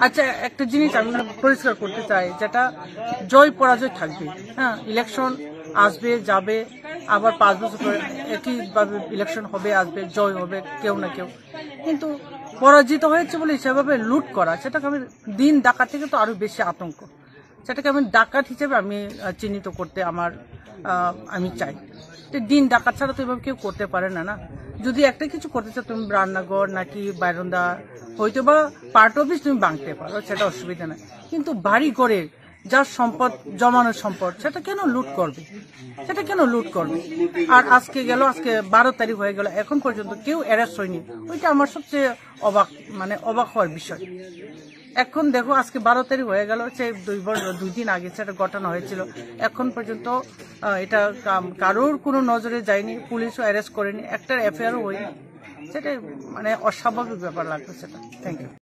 আচ্ছা, একটা জিনিস আমি পরিষ্কার করতে চাই, যেটা জয় পরাজয় থাকবে। হ্যাঁ, ইলেকশন আসবে যাবে, আবার 5 বছর পরে একইভাবে ইলেকশন হবে, আসবে, জয় হবে কেউ না কেউ। কিন্তু পরাজিত হয়েছে বলে সেভাবে লুট করা, সেটাকে আমি দিন ডাকাত থেকে তো আরো বেশি আতঙ্ক, সেটাকে আমি ডাকাত হিসেবে আমি চিহ্নিত করতে আমি চাই। দিন ডাকাত ছাড়া তো এভাবে কেউ করতে পারে না। না, যদি একটা কিছু করতে চাও তুমি রান্নাঘর নাকি বারান্দা হয়তো বা পার্ট অফিস তুমি ভাঙতে পারো, সেটা অসুবিধা নাই, কিন্তু বাড়ি ঘরে যার সম্পদ, জমানোর সম্পদ, সেটা কেন লুট করবে? আর আজকে 12 তারিখ হয়ে গেল, এখন পর্যন্ত কেউ অ্যারেস্ট হয়নি। ওইটা আমার সবচেয়ে অবাক হওয়ার বিষয়। এখন দেখো, আজকে 12 তারিখ হয়ে গেল, সে 2 দিন আগে সেটা ঘটনা হয়েছিল, এখন পর্যন্ত এটা কারোর কোনো নজরে যায়নি, পুলিশও অ্যারেস্ট করেনি, একটা এফআইআরও হয়নি। সেটা অস্বাভাবিক ব্যাপার লাগবে সেটা। Thank you.